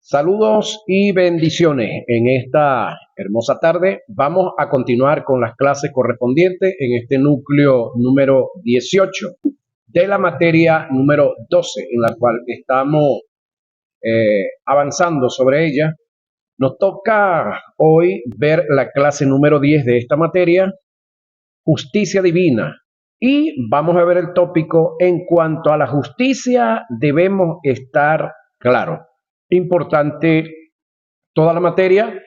Saludos y bendiciones. En esta hermosa tarde vamos a continuar con las clases correspondientes en este núcleo número 18 de la materia número 12, en la cual estamos avanzando sobre ella. Nos toca hoy ver la clase número 10 de esta materia, justicia divina. Y vamos a ver el tópico: en cuanto a la justicia debemos estar claros. Importante toda la materia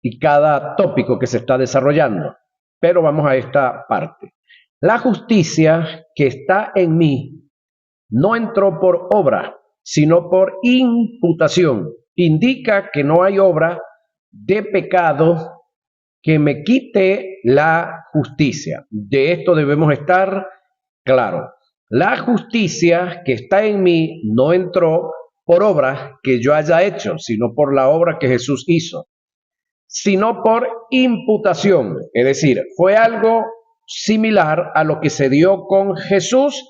y cada tópico que se está desarrollando, pero vamos a esta parte. La justicia que está en mí no entró por obra, sino por imputación. Indica que no hay obra de pecado que me quite la justicia. De esto debemos estar claros. La justicia que está en mí no entró por obra que yo haya hecho, sino por la obra que Jesús hizo, sino por imputación. Es decir, fue algo similar a lo que se dio con Jesús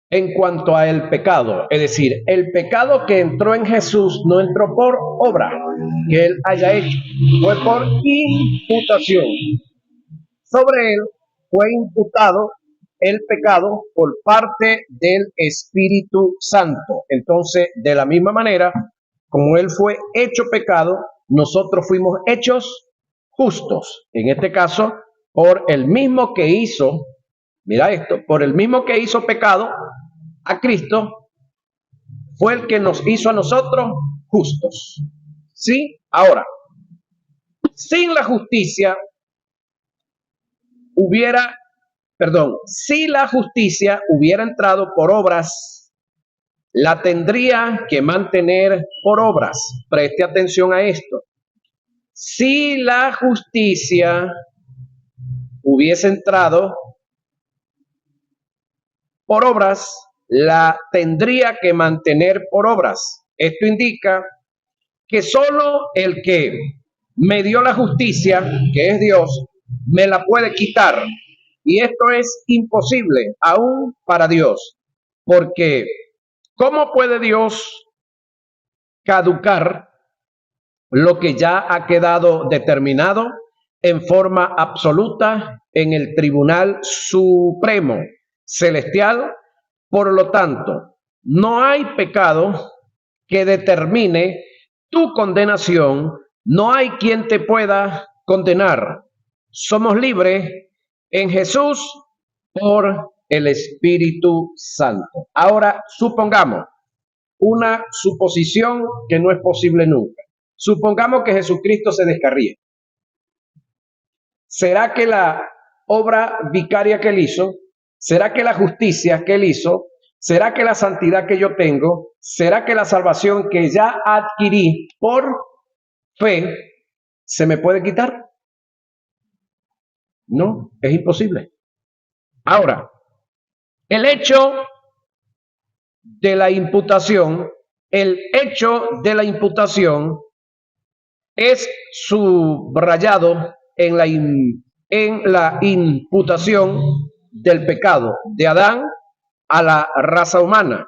en cuanto a el pecado. Es decir, el pecado que entró en Jesús no entró por obra que él haya hecho, fue por imputación. Sobre él fue imputado el pecado por parte del Espíritu Santo. Entonces, de la misma manera, como él fue hecho pecado, nosotros fuimos hechos justos. En este caso, por el mismo que hizo, mira esto, por el mismo que hizo pecado a Cristo, fue el que nos hizo a nosotros justos. ¿Sí? Ahora, sin la justicia si la justicia hubiera entrado por obras, la tendría que mantener por obras. Preste atención a esto. Si la justicia hubiese entrado por obras, la tendría que mantener por obras. Esto indica que solo el que me dio la justicia, que es Dios, me la puede quitar. Y esto es imposible aún para Dios, porque ¿cómo puede Dios caducar lo que ya ha quedado determinado en forma absoluta en el Tribunal Supremo Celestial? Por lo tanto, no hay pecado que determine tu condenación, no hay quien te pueda condenar. Somos libres en Jesús por el Espíritu Santo. Ahora, supongamos una suposición que no es posible nunca. Supongamos que Jesucristo se descarría. ¿Será que la obra vicaria que él hizo, será que la justicia que él hizo, será que la santidad que yo tengo, será que la salvación que ya adquirí por fe se me puede quitar? No, es imposible. Ahora, el hecho de la imputación es subrayado en la imputación del pecado de Adán a la raza humana,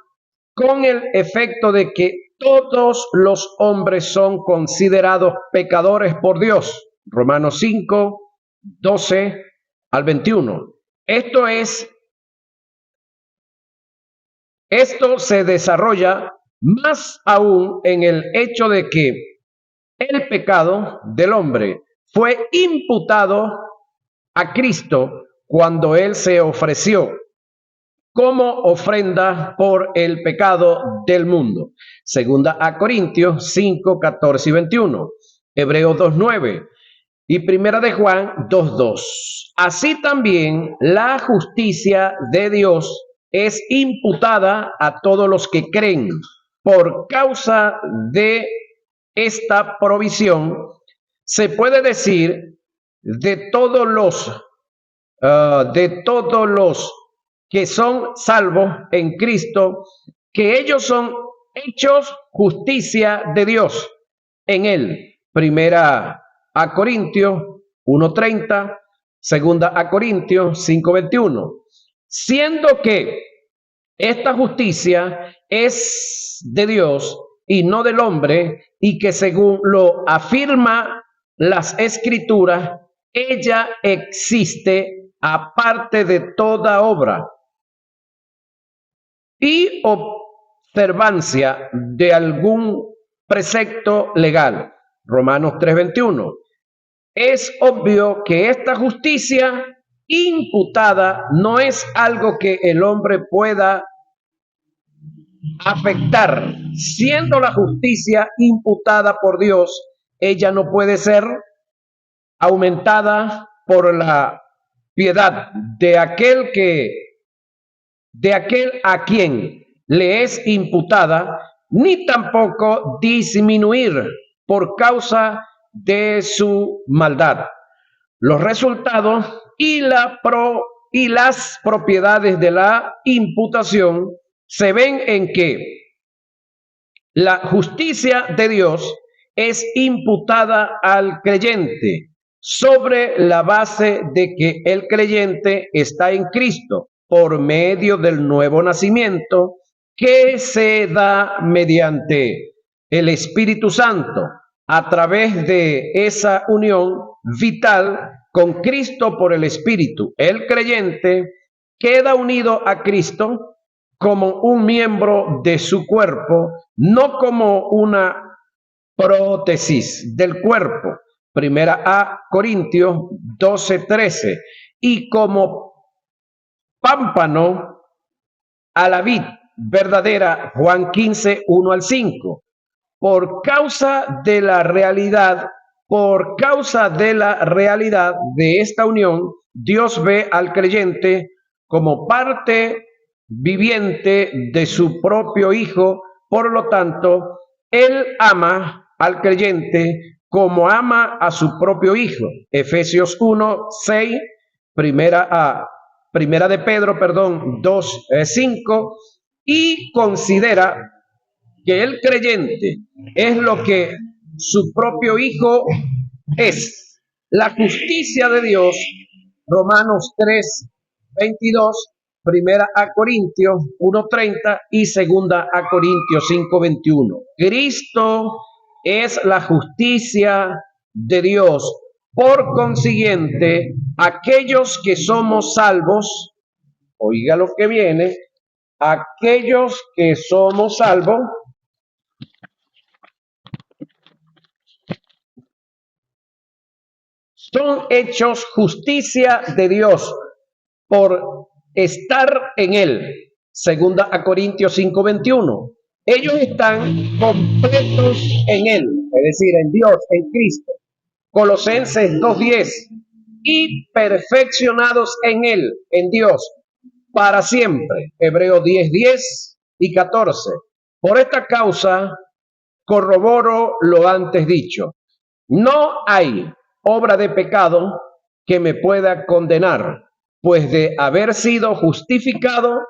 con el efecto de que todos los hombres son considerados pecadores por Dios. Romanos 5, 12 al 21. Esto se desarrolla más aún en el hecho de que el pecado del hombre fue imputado a Cristo cuando él se ofreció como ofrenda por el pecado del mundo. Segunda a Corintios 5, 14 y 21, Hebreos 2, 9 y Primera de Juan 2, 2. Así también la justicia de Dios es imputada a todos los que creen. Por causa de esta provisión, se puede decir de todos los que son salvos en Cristo, que ellos son hechos justicia de Dios en él. Primera a Corintios 1:30, segunda a Corintios 5:21. Siendo que esta justicia es de Dios, y no del hombre, y que según lo afirma las Escrituras, ella existe aparte de toda obra y observancia de algún precepto legal. Romanos 3:21. Es obvio que esta justicia imputada no es algo que el hombre pueda afectar. Siendo la justicia imputada por Dios, ella no puede ser aumentada por la piedad de aquel a quien le es imputada, ni tampoco disminuir por causa de su maldad. Los resultados y las propiedades de la imputación se ven en que la justicia de Dios es imputada al creyente sobre la base de que el creyente está en Cristo por medio del nuevo nacimiento que se da mediante el Espíritu Santo a través de esa unión vital con Cristo por el Espíritu. El creyente queda unido a Cristo como un miembro de su cuerpo, no como una prótesis del cuerpo. Primera a Corintios 12:13. Y como pámpano a la vid verdadera, Juan 15:1-5. Por causa de la realidad de esta unión, Dios ve al creyente como parte viviente de su propio Hijo. Por lo tanto, Él ama al creyente como ama a su propio Hijo. Efesios 1:6, primera de Pedro, 2:5, y considera que el creyente es lo que su propio Hijo es. La justicia de Dios, Romanos 3:22, primera a Corintios 1:30 y segunda a Corintios 5:21. Cristo es la justicia de Dios. Por consiguiente, aquellos que somos salvos, oiga lo que viene, aquellos que somos salvos, son hechos justicia de Dios por estar en Él. Segunda a Corintios 5:21. Ellos están completos en Él, es decir, en Dios, en Cristo. Colosenses 2:10. Y perfeccionados en Él, en Dios, para siempre. Hebreos 10:10 y 14. Por esta causa corroboro lo antes dicho. No hay obra de pecado que me pueda condenar, pues de haber sido justificado,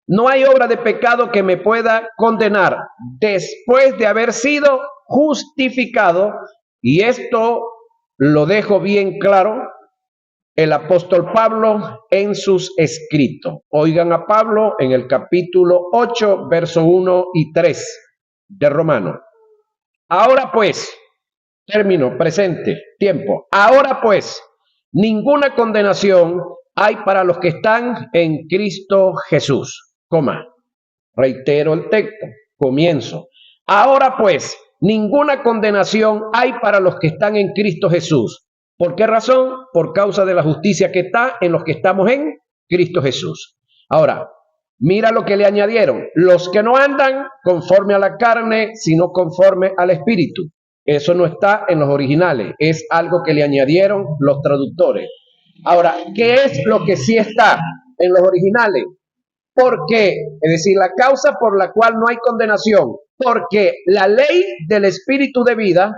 no hay obra de pecado que me pueda condenar después de haber sido justificado, y esto lo dejo bien claro el apóstol Pablo en sus escritos. Oigan a Pablo en el capítulo 8, verso 1 y 3 de Romanos. Ahora pues, término presente, tiempo. Ahora pues, ninguna condenación hay para los que están en Cristo Jesús. Coma. Reitero el texto. Comienzo. Ahora pues, ninguna condenación hay para los que están en Cristo Jesús. ¿Por qué razón? Por causa de la justicia que está en los que estamos en Cristo Jesús. Ahora, mira lo que le añadieron. Los que no andan conforme a la carne, sino conforme al Espíritu. Eso no está en los originales. Es algo que le añadieron los traductores. Ahora, ¿qué es lo que sí está en los originales? Porque, es decir, la causa por la cual no hay condenación, porque la ley del Espíritu de vida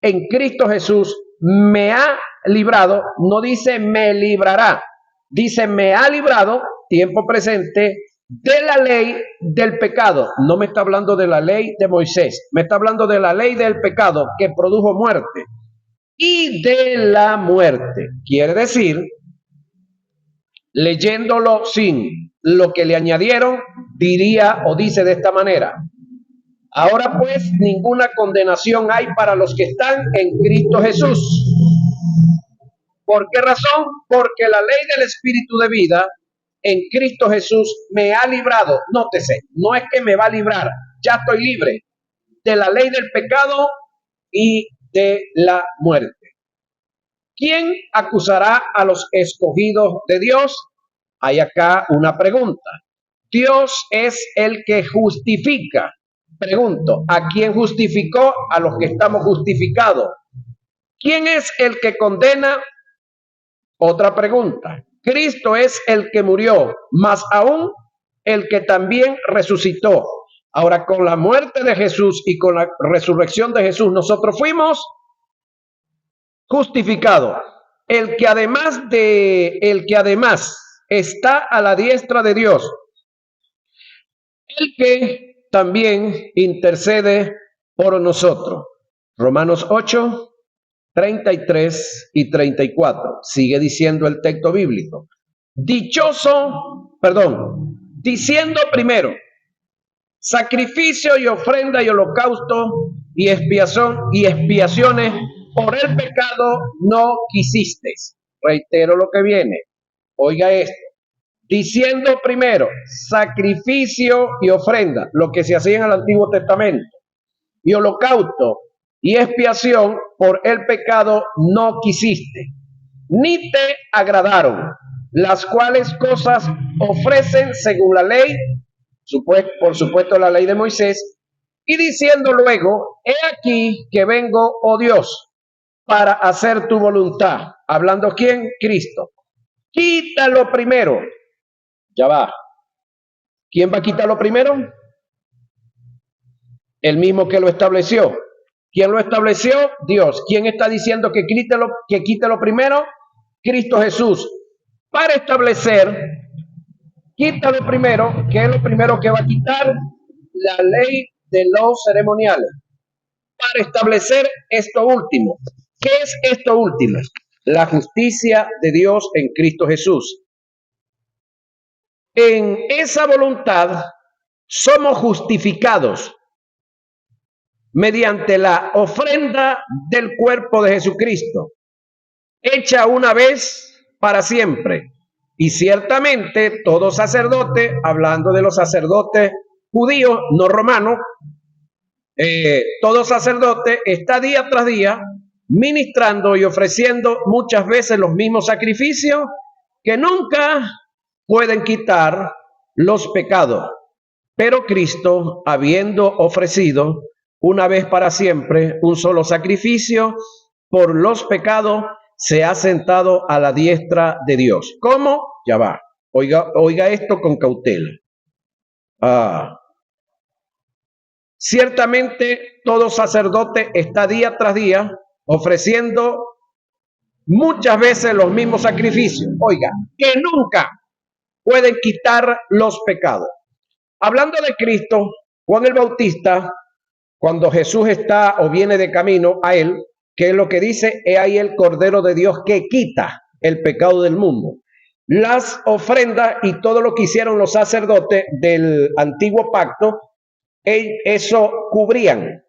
en Cristo Jesús me ha librado, no dice me librará, dice me ha librado, tiempo presente, de la ley del pecado. No me está hablando de la ley de Moisés, me está hablando de la ley del pecado que produjo muerte y de la muerte. Quiere decir, leyéndolo sin lo que le añadieron, diría o dice de esta manera: ahora pues ninguna condenación hay para los que están en Cristo Jesús. ¿Por qué razón? Porque la ley del Espíritu de vida en Cristo Jesús me ha librado. Nótese, no es que me va a librar, ya estoy libre de la ley del pecado y de la muerte. ¿Quién acusará a los escogidos de Dios? Hay acá una pregunta. Dios es el que justifica. Pregunto, ¿a quién justificó? A los que estamos justificados. ¿Quién es el que condena? Otra pregunta. Cristo es el que murió, más aún el que también resucitó. Ahora, con la muerte de Jesús y con la resurrección de Jesús, nosotros fuimos justificados. El que además está a la diestra de Dios, el que también intercede por nosotros. Romanos 8, 33 y 34. Sigue diciendo el texto bíblico. Diciendo primero, sacrificio y ofrenda y holocausto y expiaciones por el pecado no quisisteis. Reitero lo que viene. Oiga esto. Diciendo primero, sacrificio y ofrenda, lo que se hacía en el Antiguo Testamento, y holocausto y expiación por el pecado no quisiste, ni te agradaron, las cuales cosas ofrecen según la ley, por supuesto la ley de Moisés, y diciendo luego, he aquí que vengo, oh Dios, para hacer tu voluntad. ¿Hablando quién? Cristo. Quítalo primero. Ya va. ¿Quién va a quitarlo primero? El mismo que lo estableció. ¿Quién lo estableció? Dios. ¿Quién está diciendo que quite lo primero? Cristo Jesús. Para establecer, quítalo primero, que es lo primero que va a quitar, la ley de los ceremoniales. Para establecer esto último. ¿Qué es esto último? La justicia de Dios en Cristo Jesús. En esa voluntad somos justificados mediante la ofrenda del cuerpo de Jesucristo, hecha una vez para siempre. Y ciertamente todo sacerdote, hablando de los sacerdotes judíos, no romanos, todo sacerdote está día tras día ministrando y ofreciendo muchas veces los mismos sacrificios que nunca pueden quitar los pecados. Pero Cristo, habiendo ofrecido una vez para siempre un solo sacrificio por los pecados, se ha sentado a la diestra de Dios. ¿Cómo? Ya va. Oiga esto con cautela. Ciertamente todo sacerdote está día tras día ofreciendo muchas veces los mismos sacrificios. Oiga, que nunca pueden quitar los pecados. Hablando de Cristo, Juan el Bautista, cuando Jesús está o viene de camino a él, ¿qué es lo que dice? He ahí el Cordero de Dios que quita el pecado del mundo. Las ofrendas y todo lo que hicieron los sacerdotes del antiguo pacto, eso cubrían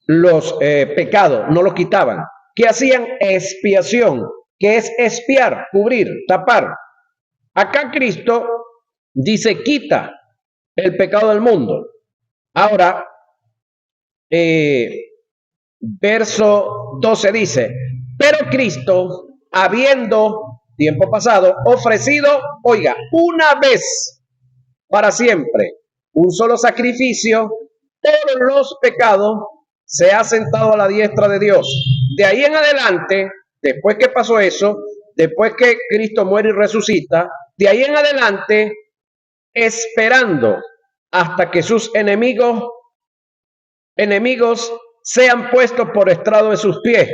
los pecados, no los quitaban. ¿Qué hacían? Expiación, que es expiar, cubrir, tapar. Acá Cristo dice quita el pecado del mundo. Ahora, verso 12 dice, pero Cristo, habiendo tiempo pasado ofrecido, oiga, una vez para siempre, un solo sacrificio por los pecados, se ha sentado a la diestra de Dios. De ahí en adelante, después que pasó eso, después que Cristo muere y resucita, de ahí en adelante, esperando hasta que sus enemigos sean puestos por estrado de sus pies,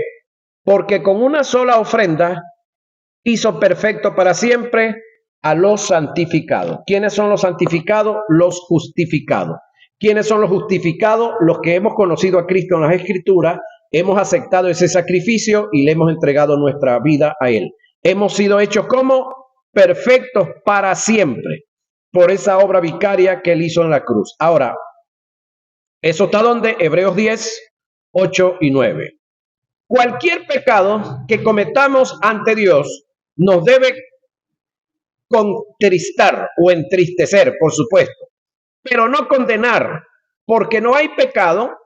porque con una sola ofrenda hizo perfecto para siempre a los santificados. ¿Quiénes son los santificados? Los justificados. ¿Quiénes son los justificados? Los que hemos conocido a Cristo en las Escrituras, hemos aceptado ese sacrificio y le hemos entregado nuestra vida a Él. Hemos sido hechos como perfectos para siempre. por esa obra vicaria que él hizo en la cruz. Ahora, ¿eso está donde? Hebreos 10, 8 y 9. Cualquier pecado que cometamos ante Dios nos debe contristar o entristecer, por supuesto, pero no condenar, porque no hay pecado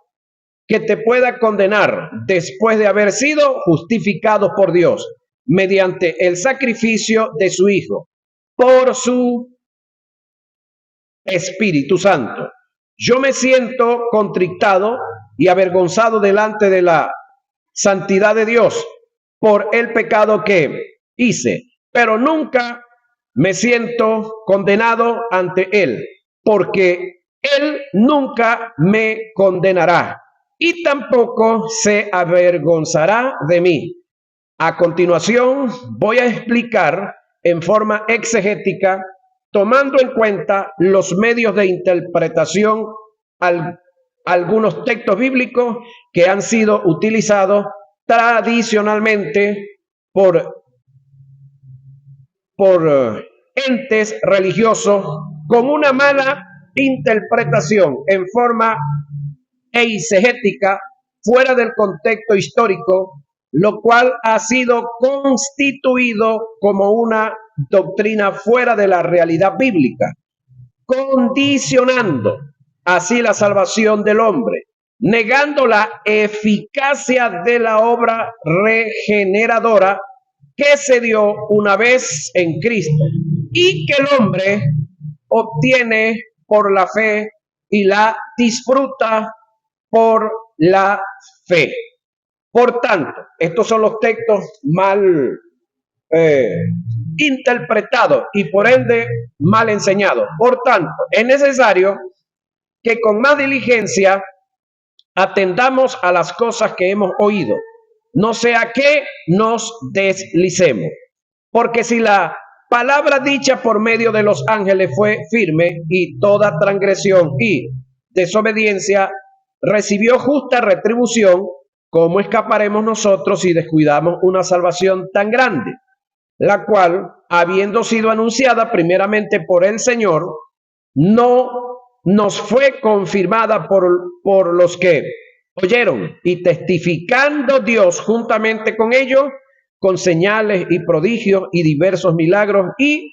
que te pueda condenar después de haber sido justificado por Dios mediante el sacrificio de su Hijo por su Espíritu Santo. Yo me siento contrictado y avergonzado delante de la santidad de Dios por el pecado que hice, pero nunca me siento condenado ante Él, porque Él nunca me condenará y tampoco se avergonzará de mí. A continuación, voy a explicar en forma exegética, tomando en cuenta los medios de interpretación, algunos textos bíblicos que han sido utilizados tradicionalmente por entes religiosos con una mala interpretación en forma eisegética fuera del contexto histórico, lo cual ha sido constituido como una doctrina fuera de la realidad bíblica, condicionando así la salvación del hombre, negando la eficacia de la obra regeneradora que se dio una vez en Cristo y que el hombre obtiene por la fe y la disfruta por la fe. Por tanto, estos son los textos mal interpretados y por ende mal enseñados. Por tanto, es necesario que con más diligencia atendamos a las cosas que hemos oído, no sea que nos deslicemos. Porque si la palabra dicha por medio de los ángeles fue firme y toda transgresión y desobediencia recibió justa retribución, ¿cómo escaparemos nosotros si descuidamos una salvación tan grande, la cual, habiendo sido anunciada primeramente por el Señor, no nos fue confirmada por los que oyeron y testificando Dios juntamente con ellos, con señales y prodigios y diversos milagros y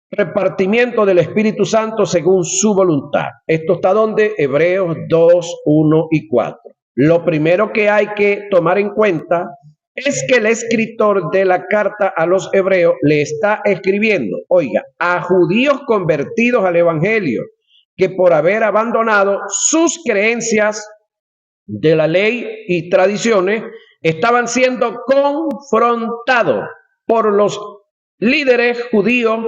repartimiento del Espíritu Santo según su voluntad? Esto está donde Hebreos 2, 1 y 4. Lo primero que hay que tomar en cuenta es que el escritor de la carta a los hebreos le está escribiendo, oiga, a judíos convertidos al evangelio, que por haber abandonado sus creencias de la ley y tradiciones, estaban siendo confrontados por los líderes judíos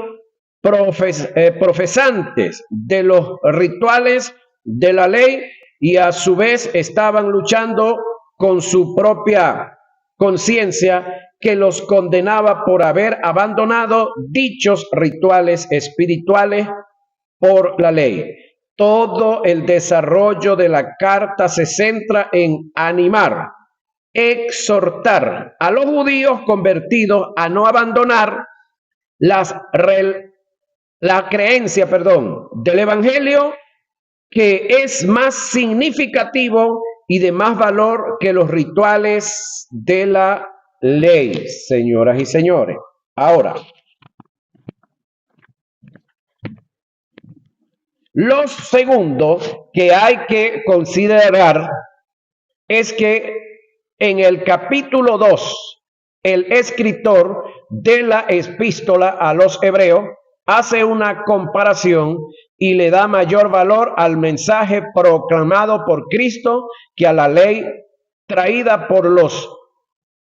profesantes de los rituales de la ley y a su vez estaban luchando con su propia conciencia que los condenaba por haber abandonado dichos rituales espirituales por la ley. Todo el desarrollo de la carta se centra en animar, exhortar a los judíos convertidos a no abandonar la creencia, del evangelio, que es más significativo y de más valor que los rituales de la ley, señoras y señores. Ahora, lo segundo que hay que considerar es que en el capítulo 2, el escritor de la epístola a los hebreos hace una comparación y le da mayor valor al mensaje proclamado por Cristo que a la ley traída por los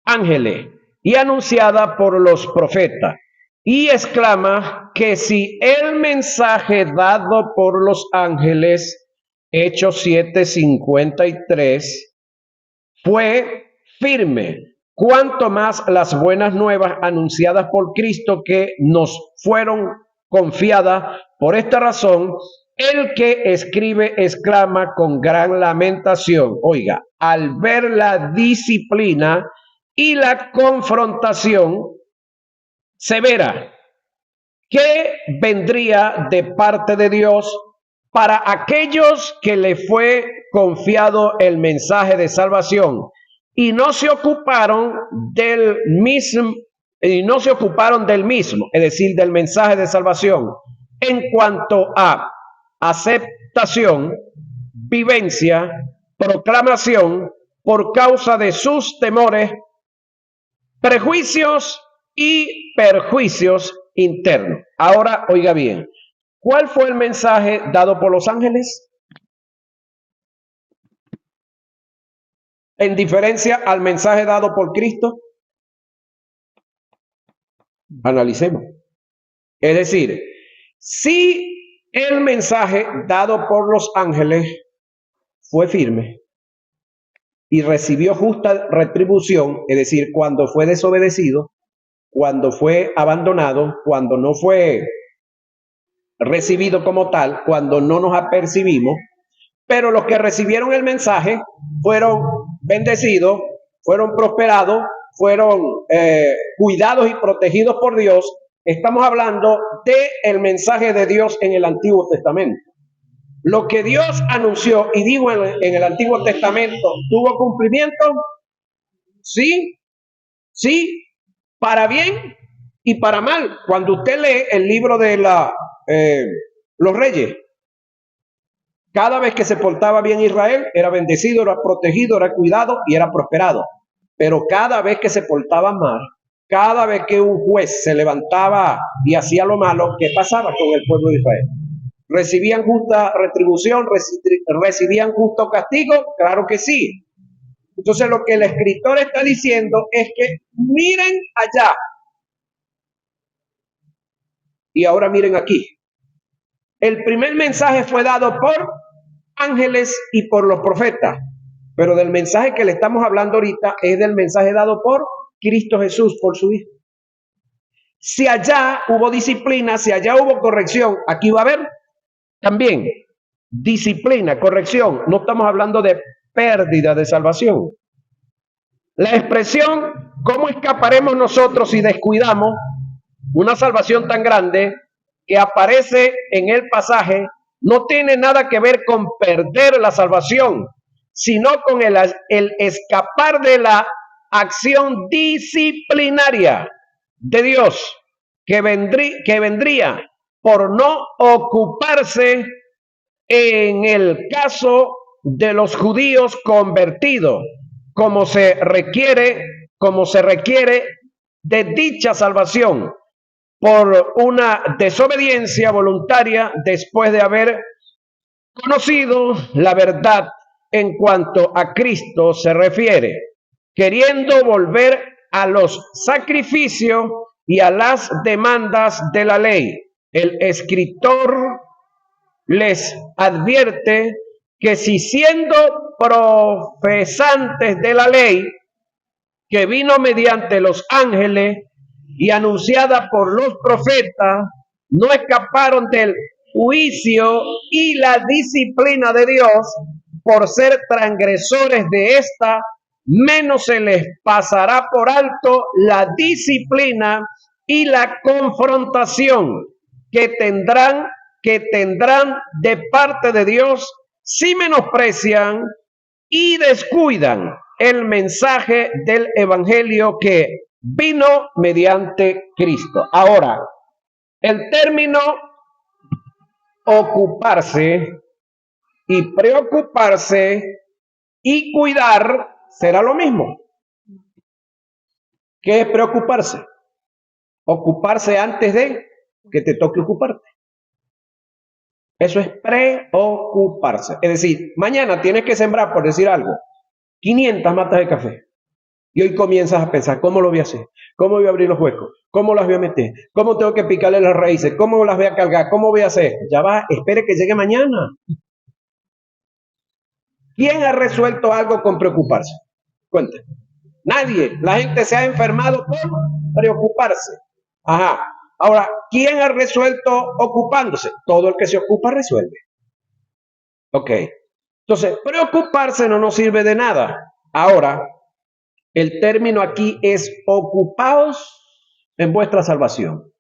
ángeles y anunciada por los profetas. Y exclama que si el mensaje dado por los ángeles, Hechos 7:53, fue firme, cuanto más las buenas nuevas anunciadas por Cristo que nos fueron confiadas. Por esta razón, el que escribe exclama con gran lamentación, oiga, al ver la disciplina y la confrontación severa que vendría de parte de Dios para aquellos que le fue confiado el mensaje de salvación y no se ocuparon del mismo, es decir, del mensaje de salvación en cuanto a aceptación, vivencia, proclamación por causa de sus temores, prejuicios y perjuicios internos. Ahora, oiga bien, ¿cuál fue el mensaje dado por los ángeles? En diferencia al mensaje dado por Cristo. Analicemos. Es decir, si el mensaje dado por los ángeles fue firme y recibió justa retribución, es decir, cuando fue desobedecido, cuando fue abandonado, cuando no fue recibido como tal, cuando no nos apercibimos, pero los que recibieron el mensaje fueron bendecidos, fueron prosperados, fueron cuidados y protegidos por Dios. Estamos hablando del mensaje de Dios en el Antiguo Testamento. Lo que Dios anunció y dijo en el Antiguo Testamento, ¿tuvo cumplimiento? Sí, sí, para bien y para mal. Cuando usted lee el libro de los reyes, cada vez que se portaba bien Israel, era bendecido, era protegido, era cuidado y era prosperado. Pero cada vez que se portaba mal, cada vez que un juez se levantaba y hacía lo malo, ¿qué pasaba con el pueblo de Israel? ¿Recibían justa retribución? ¿Recibían justo castigo? Claro que sí. Entonces lo que el escritor está diciendo es que miren allá y ahora miren aquí. El primer mensaje fue dado por ángeles y por los profetas, pero del mensaje que le estamos hablando ahorita es del mensaje dado por Cristo Jesús, por su Hijo. Si allá hubo disciplina, si allá hubo corrección, aquí va a haber también disciplina, corrección. No estamos hablando de pérdida de salvación. La expresión, ¿cómo escaparemos nosotros si descuidamos una salvación tan grande que aparece en el pasaje? No tiene nada que ver con perder la salvación, sino con el escapar de la acción disciplinaria de Dios que vendría por no ocuparse en el caso de los judíos convertidos, como se requiere de dicha salvación por una desobediencia voluntaria después de haber conocido la verdad en cuanto a Cristo se refiere, queriendo volver a los sacrificios y a las demandas de la ley. El escritor les advierte que si siendo profesantes de la ley, que vino mediante los ángeles y anunciada por los profetas, no escaparon del juicio y la disciplina de Dios por ser transgresores de esta, menos se les pasará por alto la disciplina y la confrontación que tendrán de parte de Dios si menosprecian y descuidan el mensaje del evangelio que vino mediante Cristo. Ahora, el término ocuparse y preocuparse y cuidar será lo mismo. ¿Qué es preocuparse? Ocuparse antes de que te toque ocuparte. Eso es preocuparse. Es decir, mañana tienes que sembrar, por decir algo, 500 matas de café. Y hoy comienzas a pensar, ¿cómo lo voy a hacer? ¿Cómo voy a abrir los huecos? ¿Cómo las voy a meter? ¿Cómo tengo que picarle las raíces? ¿Cómo las voy a cargar? ¿Cómo voy a hacer? Ya va, espere que llegue mañana. ¿Quién ha resuelto algo con preocuparse? Cuente. Nadie. La gente se ha enfermado por preocuparse. Ajá. Ahora, ¿quién ha resuelto ocupándose? Todo el que se ocupa resuelve. Ok. Entonces, preocuparse no nos sirve de nada. Ahora, el término aquí es ocupaos en vuestra salvación.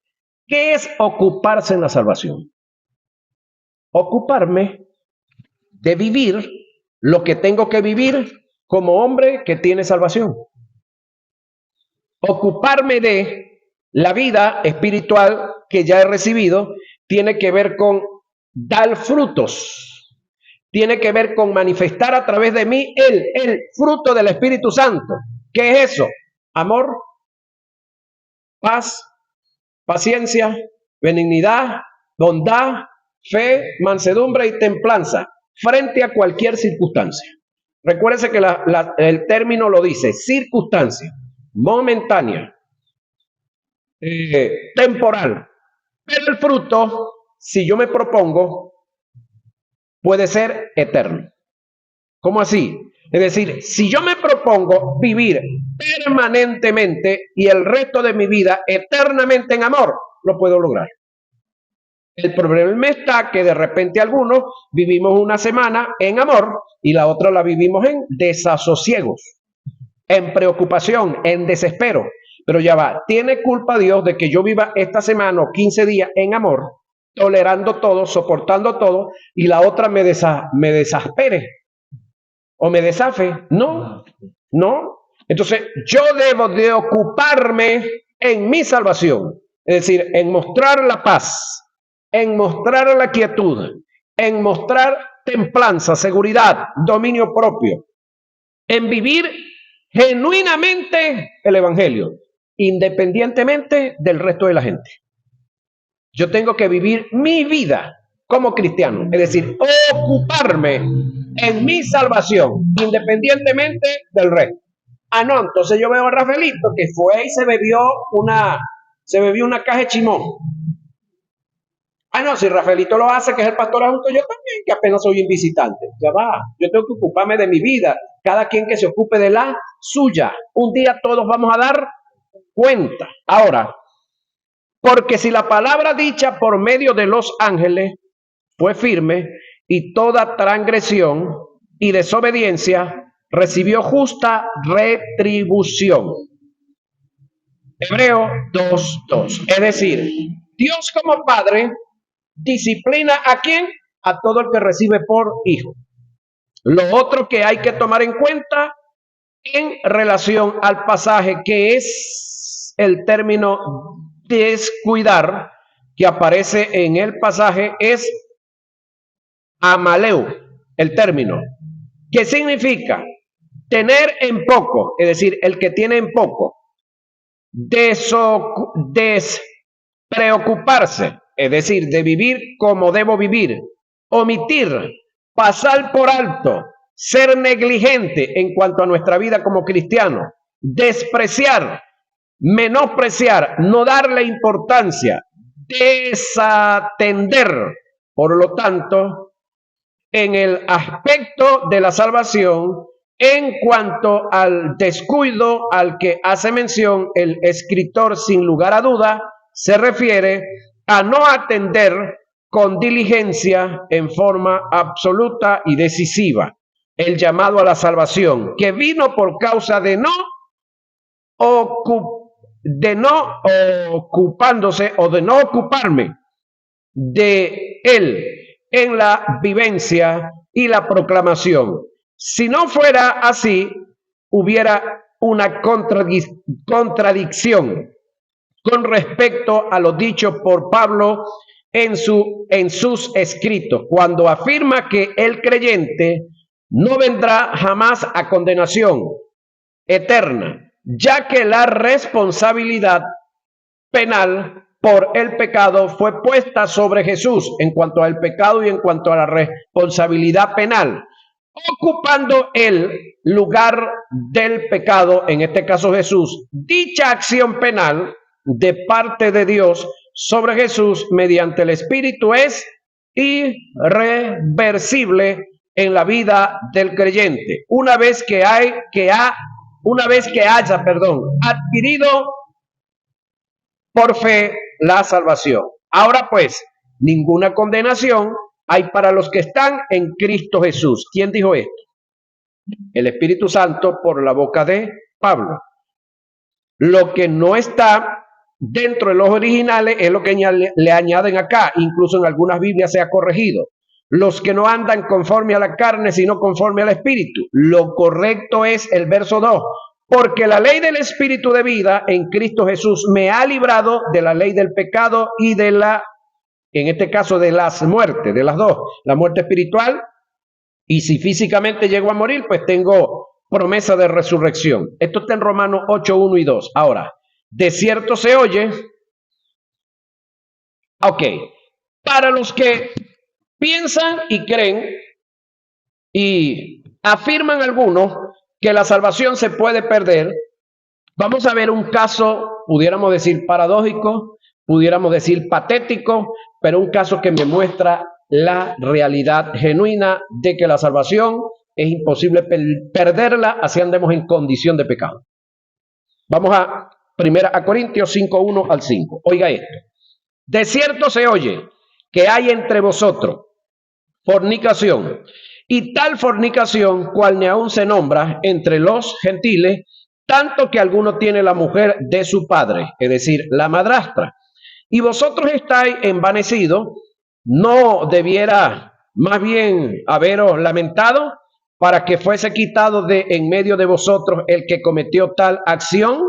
¿Qué es ocuparse en la salvación? Ocuparme de vivir lo que tengo que vivir como hombre que tiene salvación. Ocuparme de la vida espiritual que ya he recibido tiene que ver con dar frutos, tiene que ver con manifestar a través de mí el fruto del Espíritu Santo. ¿Qué es eso? Amor, paz, paciencia, benignidad, bondad, fe, mansedumbre y templanza frente a cualquier circunstancia. Recuérdense que el término lo dice, circunstancia, momentánea, temporal. Pero el fruto, si yo me propongo, puede ser eterno. ¿Cómo así? Es decir, si yo me propongo vivir permanentemente y el resto de mi vida eternamente en amor, lo puedo lograr. El problema está que de repente algunos vivimos una semana en amor y la otra la vivimos en desasosiegos, en preocupación, en desespero. Pero ya va, tiene culpa Dios de que yo viva esta semana o 15 días en amor, tolerando todo, soportando todo, y la otra me desaspere o me desafe. No, no. Entonces yo debo de ocuparme en mi salvación, es decir, en mostrar la paz, en mostrar la quietud, en mostrar templanza, seguridad, dominio propio, en vivir genuinamente el Evangelio, independientemente del resto de la gente. Yo tengo que vivir mi vida como cristiano, es decir, ocuparme en mi salvación, independientemente del resto. Ah, no, entonces yo veo a Rafaelito que fue y se bebió una caja de chimón. Ah, no, si Rafaelito lo hace, que es el pastor adulto, yo también, que apenas soy un visitante. Ya va, yo tengo que ocuparme de mi vida, cada quien que se ocupe de la suya. Un día todos vamos a dar cuenta. Ahora, porque si la palabra dicha por medio de los ángeles fue firme y toda transgresión y desobediencia recibió justa retribución. Hebreo 2:2. Es decir, Dios como Padre disciplina ¿a quién? A todo el que recibe por hijo. Lo otro que hay que tomar en cuenta en relación al pasaje, que es el término descuidar, que aparece en el pasaje, es amaleu, el término, que significa tener en poco, es decir, el que tiene en poco, despreocuparse, es decir, de vivir como debo vivir, omitir, pasar por alto, ser negligente en cuanto a nuestra vida como cristiano, despreciar, menospreciar, no darle importancia, desatender. Por lo tanto, en el aspecto de la salvación, en cuanto al descuido al que hace mención el escritor, sin lugar a duda, se refiere a no atender con diligencia en forma absoluta y decisiva el llamado a la salvación, que vino por causa de no ocupándose o de no ocuparme de él en la vivencia y la proclamación. Si no fuera así, hubiera una contradicción con respecto a lo dicho por Pablo en sus escritos, cuando afirma que el creyente no vendrá jamás a condenación eterna, ya que la responsabilidad penal por el pecado fue puesta sobre Jesús en cuanto al pecado y en cuanto a la responsabilidad penal, ocupando el lugar del pecado, en este caso Jesús. Dicha acción penal de parte de Dios sobre Jesús mediante el Espíritu es irreversible en la vida del creyente. Una vez que haya adquirido por fe la salvación. Ahora pues, ninguna condenación hay para los que están en Cristo Jesús. ¿Quién dijo esto? El Espíritu Santo por la boca de Pablo. Lo que no está dentro de los originales es lo que le añaden acá. Incluso en algunas Biblias se ha corregido. Los que no andan conforme a la carne, sino conforme al Espíritu. Lo correcto es el verso 2. Porque la ley del Espíritu de vida en Cristo Jesús me ha librado de la ley del pecado y de en este caso, de las muertes, de las dos. La muerte espiritual, y si físicamente llego a morir, pues tengo promesa de resurrección. Esto está en Romanos 8, 1 y 2. Ahora, de cierto se oye, ok, para los que piensan y creen y afirman algunos que la salvación se puede perder, vamos a ver un caso, pudiéramos decir paradójico, pudiéramos decir patético, pero un caso que me muestra la realidad genuina de que la salvación es imposible perderla, así andemos en condición de pecado. Vamos a Corintios 5, 1 al 5. Oiga esto. De cierto se oye que hay entre vosotros fornicación, y tal fornicación cual ni aún se nombra entre los gentiles, tanto que alguno tiene la mujer de su padre, es decir, la madrastra. Y vosotros estáis envanecidos, ¿no debiera más bien haberos lamentado para que fuese quitado de en medio de vosotros el que cometió tal acción?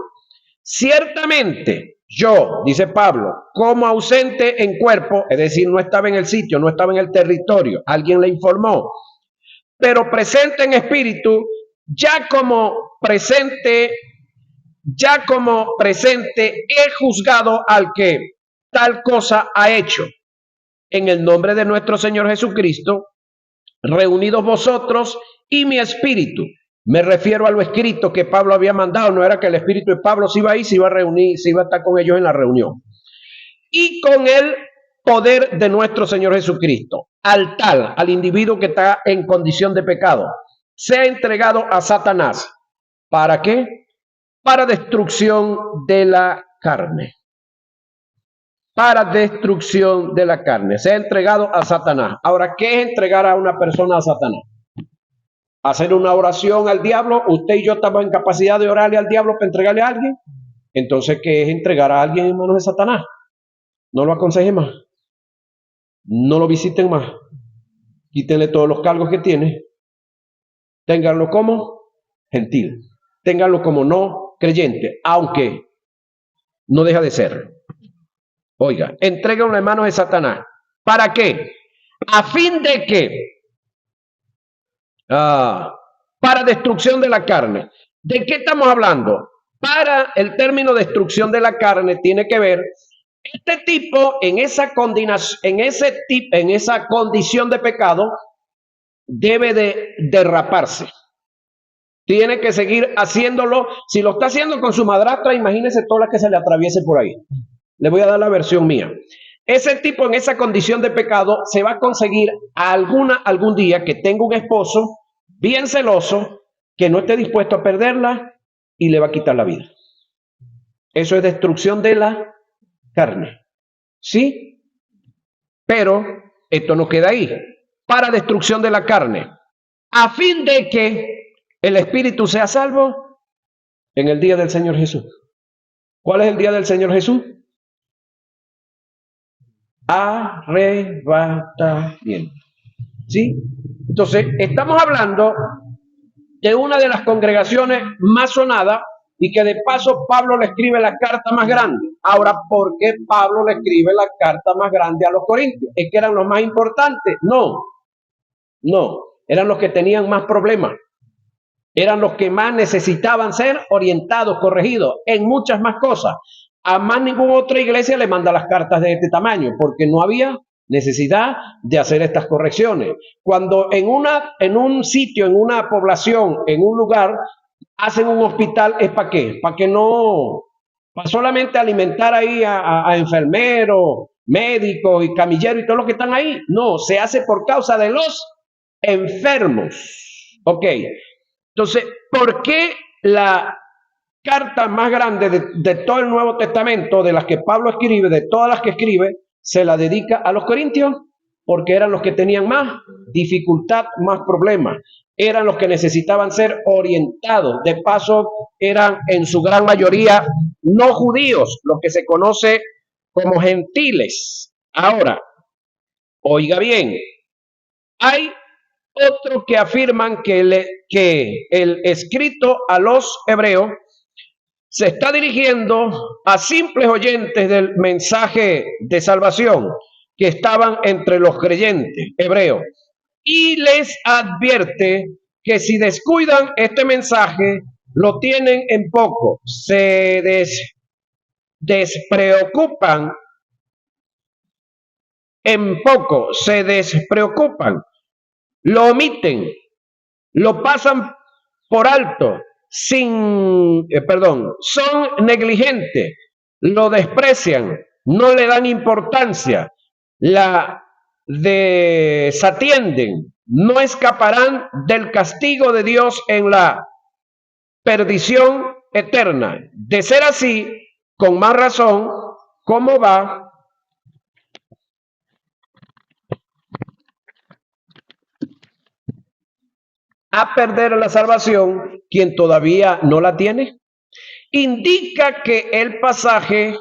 Ciertamente, yo, dice Pablo, como ausente en cuerpo, es decir, no estaba en el sitio, no estaba en el territorio, alguien le informó, pero presente en espíritu, ya como presente he juzgado al que tal cosa ha hecho. En el nombre de nuestro Señor Jesucristo, reunidos vosotros y mi espíritu. Me refiero a lo escrito que Pablo había mandado, no era que el espíritu de Pablo se iba a ir, se iba a reunir, se iba a estar con ellos en la reunión. Y con el poder de nuestro Señor Jesucristo, al individuo que está en condición de pecado, se ha entregado a Satanás. ¿Para qué? Para destrucción de la carne. Para destrucción de la carne. Se ha entregado a Satanás. Ahora, ¿qué es entregar a una persona a Satanás? Hacer una oración al diablo. Usted y yo estamos en capacidad de orarle al diablo para entregarle a alguien. Entonces, ¿qué es entregar a alguien en manos de Satanás? No lo aconsejen más. No lo visiten más. Quítenle todos los cargos que tiene. Ténganlo como gentil. Ténganlo como no creyente, aunque no deja de ser. Oiga, entréguenlo en manos de Satanás. ¿Para qué? A fin de que para destrucción de la carne. ¿De qué estamos hablando? Para el término destrucción de la carne tiene que ver este tipo en esa condición de pecado debe de derraparse. Tiene que seguir haciéndolo. Si lo está haciendo con su madrastra, imagínese todas las que se le atraviese por ahí. Le voy a dar la versión mía. Ese tipo en esa condición de pecado se va a conseguir algún día que tenga un esposo bien celoso, que no esté dispuesto a perderla y le va a quitar la vida. Eso es destrucción de la carne. ¿Sí? Pero esto no queda ahí. Para destrucción de la carne. A fin de que el espíritu sea salvo en el día del Señor Jesús. ¿Cuál es el día del Señor Jesús? Arrebatamiento. ¿Sí? Entonces, estamos hablando de una de las congregaciones más sonadas y que de paso Pablo le escribe la carta más grande. Ahora, ¿por qué Pablo le escribe la carta más grande a los corintios? ¿Es que eran los más importantes? No, eran los que tenían más problemas. Eran los que más necesitaban ser orientados, corregidos en muchas más cosas. A más ninguna otra iglesia le manda las cartas de este tamaño, porque no había necesidad de hacer estas correcciones. Cuando en un sitio, en una población, en un lugar, hacen un hospital, ¿es para qué? Para que no, para solamente alimentar ahí a enfermeros, médicos y camilleros y todos los que están ahí. No, se hace por causa de los enfermos. Ok. Entonces, ¿por qué la carta más grande de todo el Nuevo Testamento, de las que Pablo escribe, de todas las que escribe, se la dedica a los corintios? Porque eran los que tenían más dificultad, más problemas. eran los que necesitaban ser orientados. De paso, eran en su gran mayoría no judíos, lo que se conoce como gentiles. Ahora, oiga bien, hay otros que afirman que el escrito a los hebreos se está dirigiendo a simples oyentes del mensaje de salvación que estaban entre los creyentes hebreos y les advierte que si descuidan este mensaje, lo tienen en poco, se despreocupan en poco, se despreocupan, lo omiten, lo pasan por alto, son negligentes, lo desprecian, no le dan importancia, la desatienden, no escaparán del castigo de Dios en la perdición eterna. De ser así, con más razón, ¿cómo va a perder la salvación quien todavía no la tiene? Indica que el pasaje,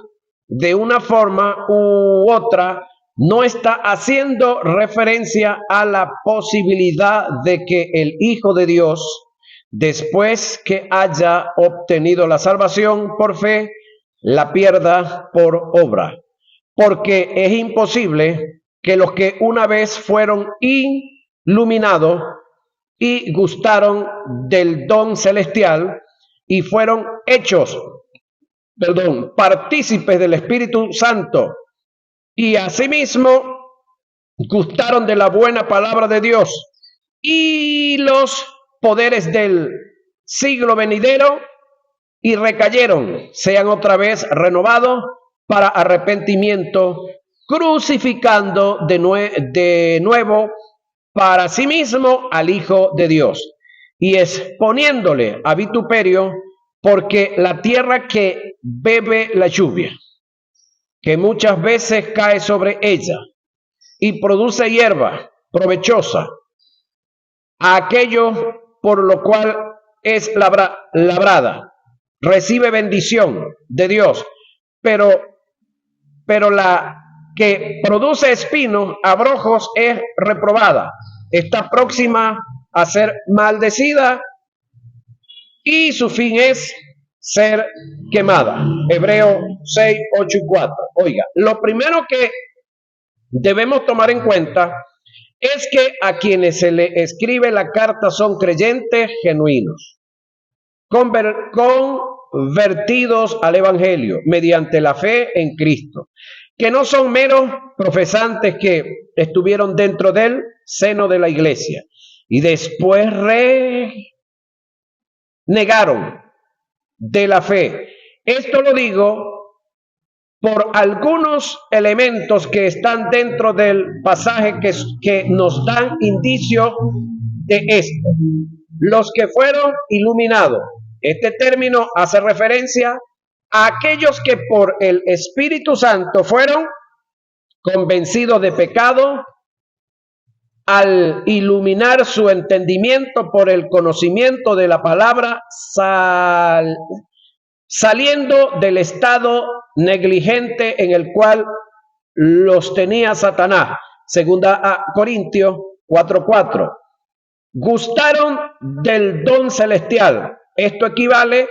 de una forma u otra, no está haciendo referencia a la posibilidad de que el Hijo de Dios, después que haya obtenido la salvación por fe, la pierda por obra. Porque es imposible que los que una vez fueron iluminados y gustaron del don celestial y fueron hechos, partícipes del Espíritu Santo y asimismo gustaron de la buena palabra de Dios y los poderes del siglo venidero y recayeron, sean otra vez renovados para arrepentimiento, crucificando de nuevo para sí mismo al Hijo de Dios y exponiéndole a vituperio, porque la tierra que bebe la lluvia, que muchas veces cae sobre ella y produce hierba provechosa, a aquello por lo cual es labrada, recibe bendición de Dios, pero la que produce espinos, abrojos, es reprobada, está próxima a ser maldecida y su fin es ser quemada. Hebreos 6, 8 y 4. Oiga, lo primero que debemos tomar en cuenta es que a quienes se le escribe la carta son creyentes genuinos, convertidos al Evangelio mediante la fe en Cristo, que no son meros profesantes que estuvieron dentro del seno de la iglesia y después renegaron de la fe. Esto lo digo por algunos elementos que están dentro del pasaje que nos dan indicio de esto. Los que fueron iluminados. Este término hace referencia a aquellos que por el Espíritu Santo fueron convencidos de pecado al iluminar su entendimiento por el conocimiento de la palabra, saliendo del estado negligente en el cual los tenía Satanás. Segunda a Corintios 4:4. Gustaron del don celestial. Esto equivale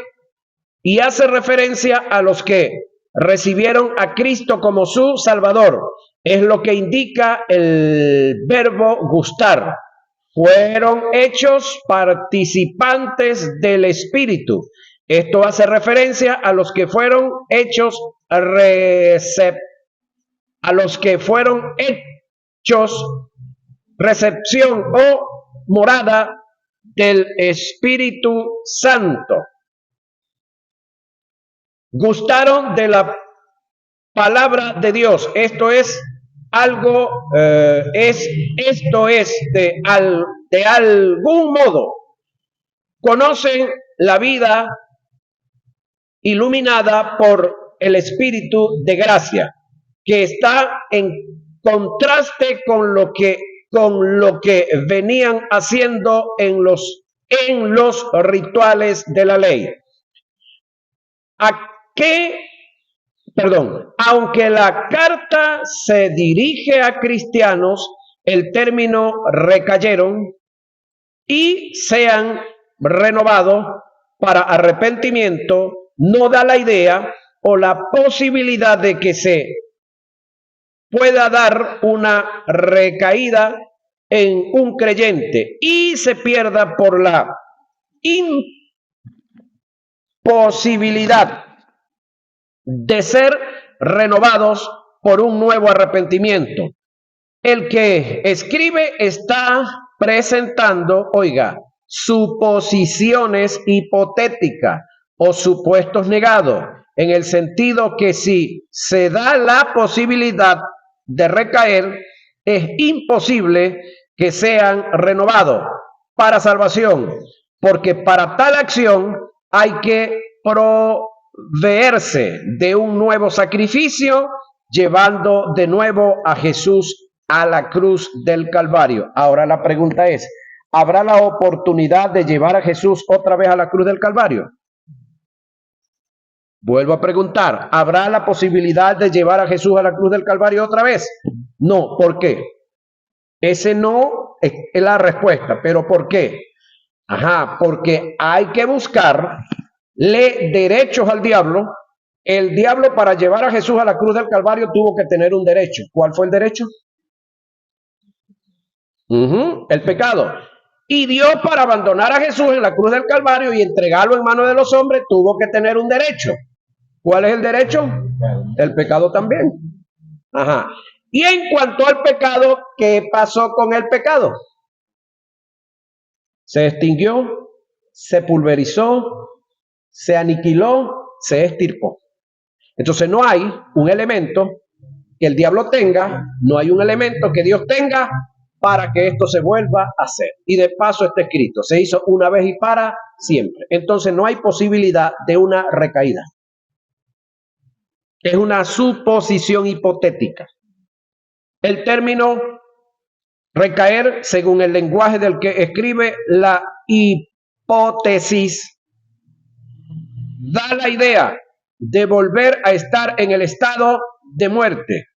y hace referencia a los que recibieron a Cristo como su Salvador. Es lo que indica el verbo gustar. Fueron hechos participantes del Espíritu. Esto hace referencia a los que fueron hechos recepción o morada del Espíritu Santo. Gustaron de la palabra de Dios. Esto es algo, de algún modo conocen la vida iluminada por el Espíritu de gracia, que está en contraste con con lo que venían haciendo en los rituales de la ley. ¿A qué? Perdón, aunque la carta se dirige a cristianos, el término recayeron y sean renovados para arrepentimiento no da la idea o la posibilidad de que se pueda dar una recaída en un creyente y se pierda por la imposibilidad de ser renovados por un nuevo arrepentimiento. El que escribe está presentando, oiga, suposiciones hipotéticas o supuestos negados, en el sentido que si se da la posibilidad de recaer, es imposible que sean renovados para salvación, porque para tal acción hay que proveerse de un nuevo sacrificio, llevando de nuevo a Jesús a la cruz del Calvario. Ahora la pregunta es, ¿habrá la oportunidad de llevar a Jesús otra vez a la cruz del Calvario? Vuelvo a preguntar, ¿habrá la posibilidad de llevar a Jesús a la cruz del Calvario otra vez? No, ¿por qué? Ese no es la respuesta, pero ¿por qué? Porque hay que buscarle derechos al diablo. El diablo, para llevar a Jesús a la cruz del Calvario, tuvo que tener un derecho. ¿Cuál fue el derecho? El pecado. Y Dios, para abandonar a Jesús en la cruz del Calvario y entregarlo en manos de los hombres, tuvo que tener un derecho. ¿Cuál es el derecho? El pecado también. Y en cuanto al pecado, ¿qué pasó con el pecado? Se extinguió, se pulverizó, se aniquiló, se extirpó. Entonces no hay un elemento que el diablo tenga, no hay un elemento que Dios tenga para que esto se vuelva a hacer. Y de paso está escrito, se hizo una vez y para siempre. Entonces no hay posibilidad de una recaída. Es una suposición hipotética. El término recaer, según el lenguaje del que escribe la hipótesis, da la idea de volver a estar en el estado de muerte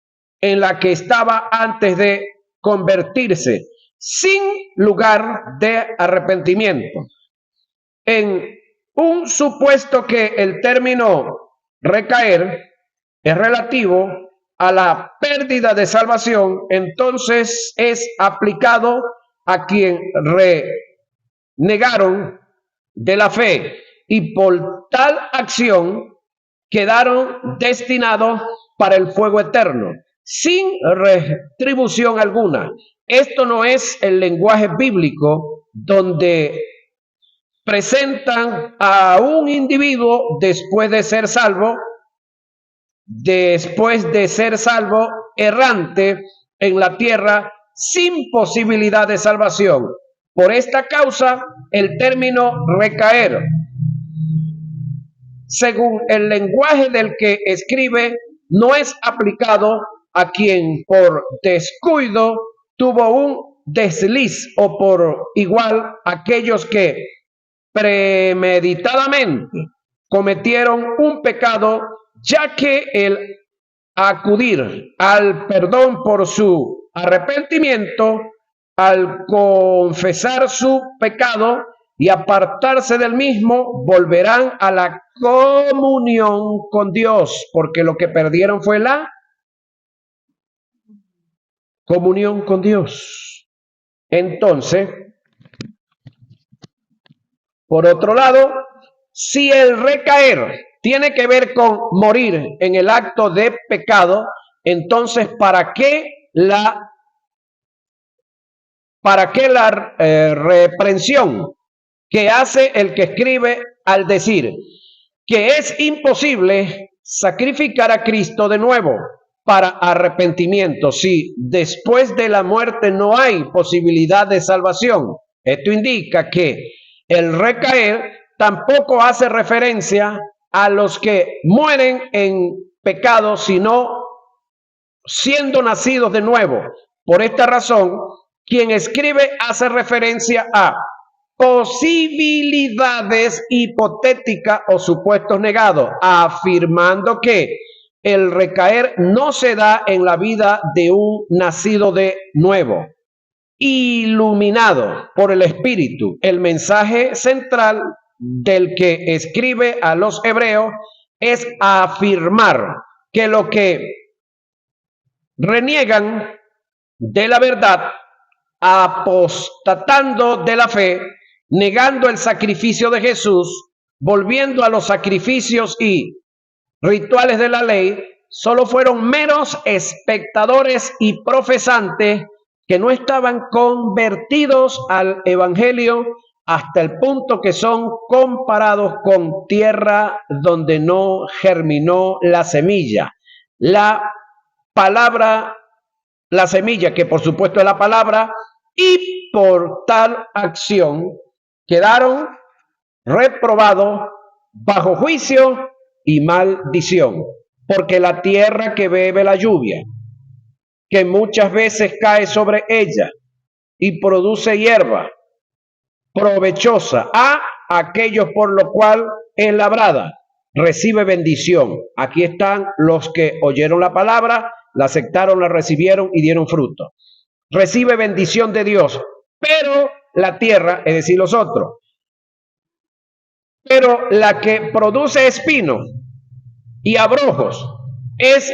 en la que estaba antes de convertirse, sin lugar de arrepentimiento. En un supuesto que el término recaer es relativo a la pérdida de salvación, entonces es aplicado a quien renegaron de la fe y por tal acción quedaron destinados para el fuego eterno, sin retribución alguna. Esto no es el lenguaje bíblico donde presentan a un individuo después de ser salvo errante en la tierra sin posibilidad de salvación. Por esta causa, el término recaer, según el lenguaje del que escribe, no es aplicado a quien por descuido tuvo un desliz, o por igual aquellos que premeditadamente cometieron un pecado, ya que el acudir al perdón por su arrepentimiento, al confesar su pecado y apartarse del mismo, volverán a la comunión con Dios, porque lo que perdieron fue la comunión con Dios. Entonces, por otro lado, si el recaer tiene que ver con morir en el acto de pecado, entonces ¿para qué la reprensión que hace el que escribe al decir que es imposible sacrificar a Cristo de nuevo para arrepentimiento si después de la muerte no hay posibilidad de salvación? Esto indica que el recaer tampoco hace referencia a los que mueren en pecado, sino siendo nacidos de nuevo. Por esta razón quien escribe hace referencia a posibilidades hipotéticas o supuestos negados, afirmando que el recaer no se da en la vida de un nacido de nuevo, iluminado por el Espíritu. El mensaje central del que escribe a los hebreos es afirmar que lo que reniegan de la verdad, apostatando de la fe, negando el sacrificio de Jesús, volviendo a los sacrificios y rituales de la ley, solo fueron meros espectadores y profesantes que no estaban convertidos al evangelio hasta el punto que son comparados con tierra donde no germinó la semilla. La palabra, la semilla, que por supuesto es la palabra, y por tal acción quedaron reprobados bajo juicio y maldición, porque la tierra que bebe la lluvia, que muchas veces cae sobre ella y produce hierba provechosa a aquellos por lo cual es labrada, recibe bendición. Aquí están los que oyeron la palabra, la aceptaron, la recibieron y dieron fruto. Recibe bendición de Dios, pero la tierra, es decir, los otros, pero la que produce espinos y abrojos es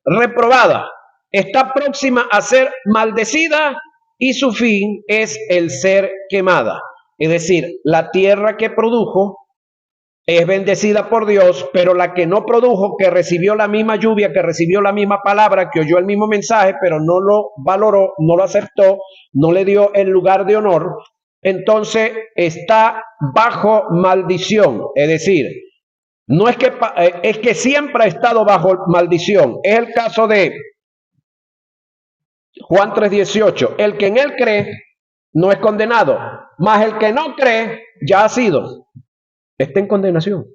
reprobada, está próxima a ser maldecida y su fin es el ser quemada. Es decir, la tierra que produjo es bendecida por Dios, pero la que no produjo, que recibió la misma lluvia, que recibió la misma palabra, que oyó el mismo mensaje, pero no lo valoró, no lo aceptó, no le dio el lugar de honor, entonces está bajo maldición. Es decir, no es que, es que siempre ha estado bajo maldición. Es el caso de Juan 3:18. El que en él cree no es condenado, mas el que no cree ya ha sido. Está en condenación.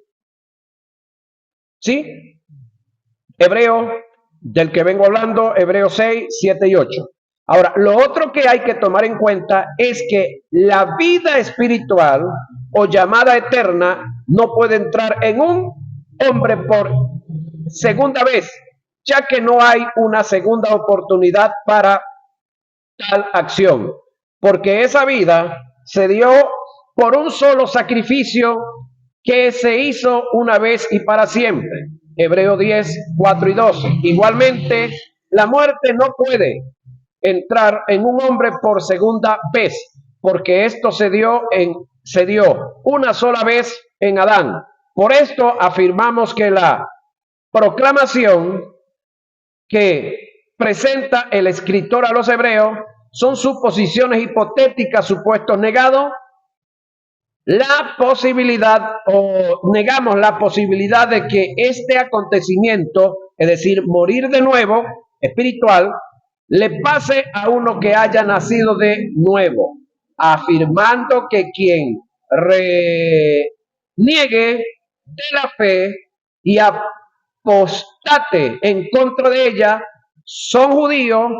¿Sí? Hebreo, del que vengo hablando, Hebreos 6, 7 y 8. Ahora, lo otro que hay que tomar en cuenta es que la vida espiritual o llamada eterna no puede entrar en un hombre por segunda vez, ya que no hay una segunda oportunidad para tal acción, porque esa vida se dio por un solo sacrificio que se hizo una vez y para siempre. Hebreos 10, 4 y 12. Igualmente, la muerte no puede entrar en un hombre por segunda vez, porque esto se dio una sola vez en Adán. Por esto afirmamos que la proclamación que presenta el escritor a los hebreos son suposiciones hipotéticas, supuestos negados, la posibilidad o negamos la posibilidad de que este acontecimiento, es decir, morir de nuevo, espiritual, le pase a uno que haya nacido de nuevo, afirmando que quien reniegue de la fe y apostate en contra de ella son judíos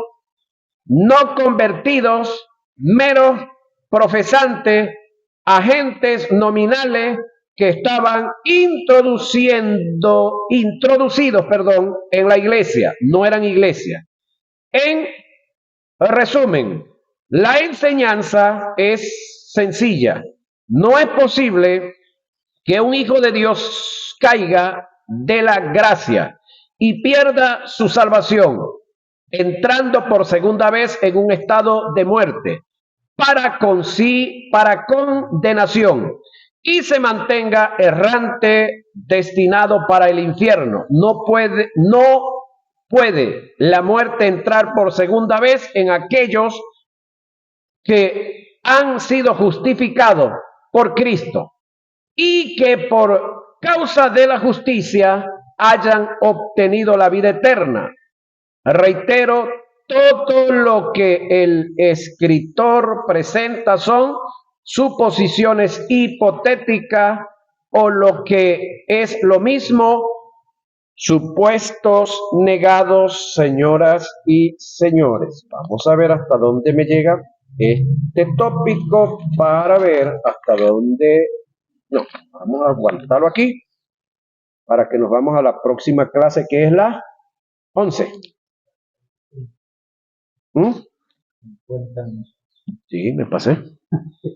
no convertidos, meros profesantes, agentes nominales que estaban introducidos, en la iglesia, no eran iglesia. En resumen, la enseñanza es sencilla. No es posible que un hijo de Dios caiga de la gracia y pierda su salvación, entrando por segunda vez en un estado de muerte para condenación y se mantenga errante, destinado para el infierno. No puede la muerte entrar por segunda vez en aquellos que han sido justificados por Cristo y que por causa de la justicia hayan obtenido la vida eterna. Reitero, todo lo que el escritor presenta son suposiciones hipotéticas o lo que es lo mismo, supuestos negados, señoras y señores. Vamos a ver hasta dónde me llega. este tópico para ver hasta dónde... No, vamos a aguantarlo aquí para que nos vamos a la próxima clase que es la 11. ¿Mm? Sí, me pasé.